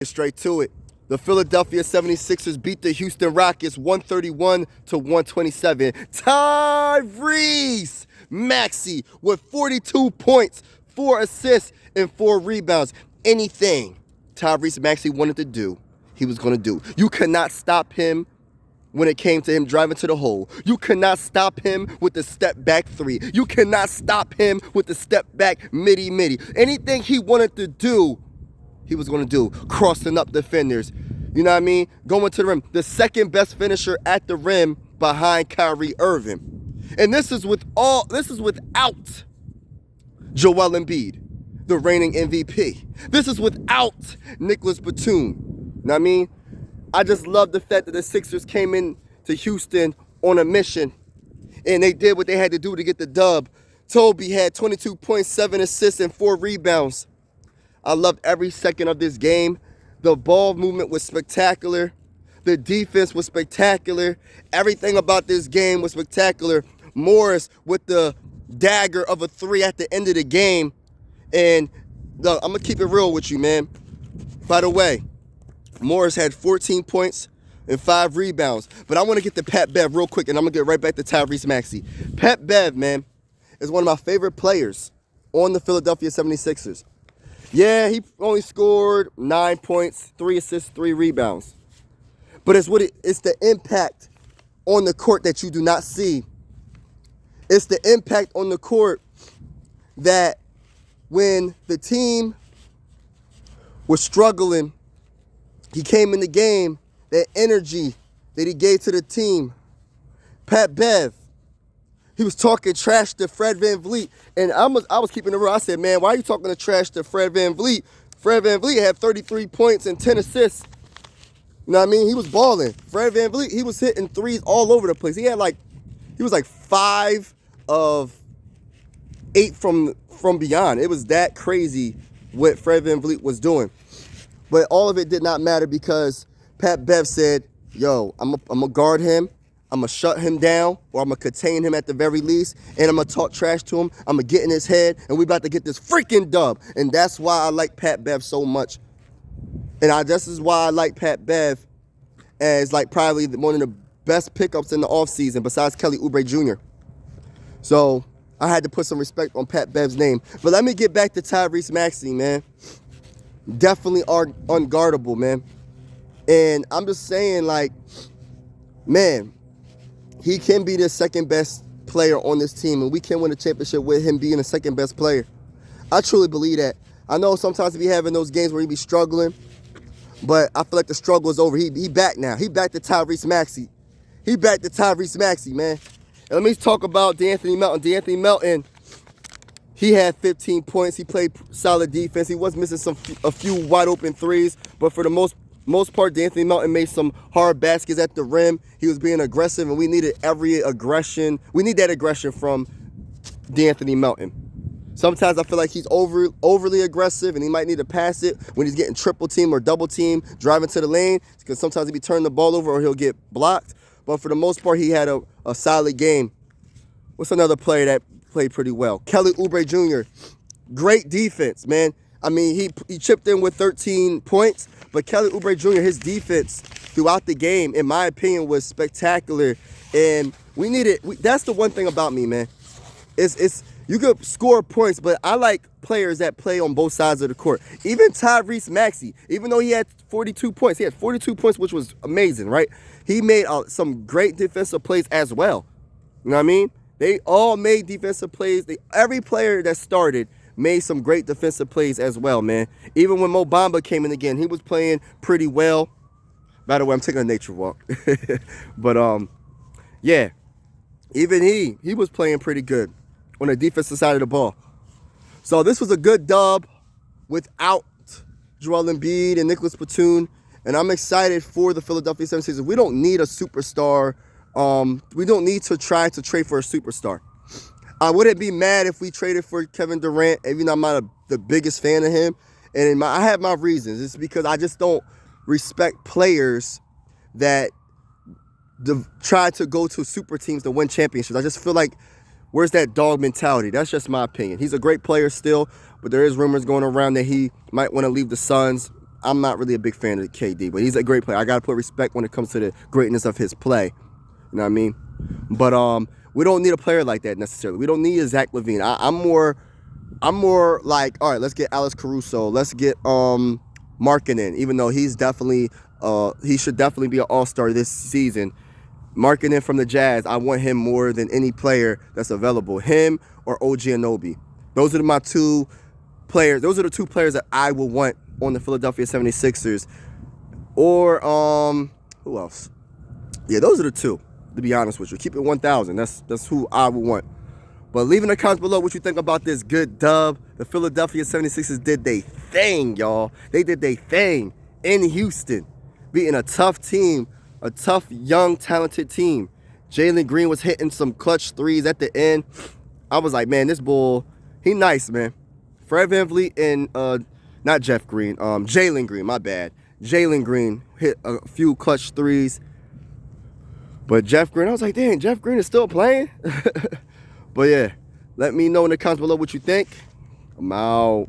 Straight to it. The Philadelphia 76ers beat the Houston Rockets 131-127. Tyrese Maxey with 42 points, 4 assists, and 4 rebounds. Anything Tyrese Maxey wanted to do, he was going to do. You could not stop him when it came to him driving to the hole. You cannot stop him with the step back three. You cannot stop him with the step back midi. Anything he wanted to do, he was going to do. Crossing up defenders. You know what I mean? Going to the rim. The second best finisher at the rim behind Kyrie Irving. And this is without Joel Embiid, the reigning MVP. This is without Nicholas Batum. You know what I mean? I just love the fact that the Sixers came in to Houston on a mission and they did what they had to do to get the dub. Toby had 22.7 assists and 4 rebounds. I loved every second of this game. The ball movement was spectacular. The defense was spectacular. Everything about this game was spectacular. Morris with the dagger of a 3 at the end of the game. And I'm going to keep it real with you, man. By the way, Morris had 14 points and 5 rebounds. But I want to get to Pat Bev real quick, and I'm going to get right back to Tyrese Maxey. Pat Bev, man, is one of my favorite players on the Philadelphia 76ers. Yeah, he only scored 9 points, 3 assists, 3 rebounds. But it's the impact on the court that you do not see. It's the impact on the court that when the team was struggling, he came in the game, that energy that he gave to the team. Pat Bev, he was talking trash to Fred VanVleet. And I was keeping it real. I said, man, why are you talking trash to Fred VanVleet? Fred VanVleet had 33 points and 10 assists. You know what I mean? He was balling. Fred VanVleet, he was hitting threes all over the place. He was like 5 of 8 from beyond. It was that crazy what Fred VanVleet was doing. But all of it did not matter because Pat Bev said, yo, I'm going to guard him. I'm going to shut him down, or I'm going to contain him at the very least, and I'm going to talk trash to him. I'm going to get in his head, and we about to get this freaking dub. And that's why I like Pat Bev so much. And this is why I like Pat Bev as like probably one of the best pickups in the offseason besides Kelly Oubre Jr. So I had to put some respect on Pat Bev's name. But let me get back to Tyrese Maxey, man. Definitely unguardable, man. And I'm just saying, like, man, he can be the second best player on this team, and we can win a championship with him being the second best player. I truly believe that. I know sometimes he be having those games where he be struggling, but I feel like the struggle is over. He back now. He back to Tyrese Maxey. He back to Tyrese Maxey, man. And let me talk about D'Anthony Melton. D'Anthony Melton, he had 15 points. He played solid defense. He was missing a few wide open threes, but for the most part, D'Anthony Melton made some hard baskets at the rim. He was being aggressive, and we needed every aggression. We need that aggression from D'Anthony Melton. Sometimes I feel like he's overly aggressive, and he might need to pass it when he's getting triple team or double team, driving to the lane, because sometimes he'll be turning the ball over or he'll get blocked. But for the most part, he had a solid game. What's another player that played pretty well? Kelly Oubre Jr. Great defense, man. I mean, he chipped in with 13 points, but Kelly Oubre Jr., his defense throughout the game, in my opinion, was spectacular. And that's the one thing about me, man. It's you could score points, but I like players that play on both sides of the court. Even Tyrese Maxey, even though he had 42 points, which was amazing, right? He made some great defensive plays as well. You know what I mean? They all made defensive plays. Every player that started made some great defensive plays as well, man. Even when Mo Bamba came in again, he was playing pretty well. By the way, I'm taking a nature walk. But, yeah, even he was playing pretty good on the defensive side of the ball. So this was a good dub without Joel Embiid and Nicholas Batum. And I'm excited for the Philadelphia 76ers. We don't need a superstar. We don't need to try to trade for a superstar. I wouldn't be mad if we traded for Kevin Durant, even though I'm not the biggest fan of him. And I have my reasons. It's because I just don't respect players that try to go to super teams to win championships. I just feel like Where's that dog mentality? That's just my opinion. He's a great player still, but there is rumors going around that he might want to leave the Suns. I'm not really a big fan of KD, but he's a great player. I gotta put respect when it comes to the greatness of his play. You know what I mean? But we don't need a player like that necessarily. We don't need a Zach LaVine. I'm more like, all right, let's get Alex Caruso. Let's get Markkanen, even though he's definitely he should definitely be an all-star this season. Markkanen from the Jazz, I want him more than any player that's available. Him or OG Anunoby. Those are my two players. Those are the two players that I will want on the Philadelphia 76ers. Or who else? Yeah, those are the two, to be honest with you. Keep it 1,000. That's who I would want. But leave in the comments below what you think about this good dub. The Philadelphia 76ers did their thing, y'all. They did their thing in Houston, beating a tough team, a tough, young, talented team. Jalen Green was hitting some clutch threes at the end. I was like, man, this bull, he nice, man. Fred VanVleet and not Jeff Green, Jalen Green, my bad. Jalen Green hit a few clutch threes. But Jeff Green, I was like, dang, Jeff Green is still playing? But yeah, let me know in the comments below what you think. I'm out.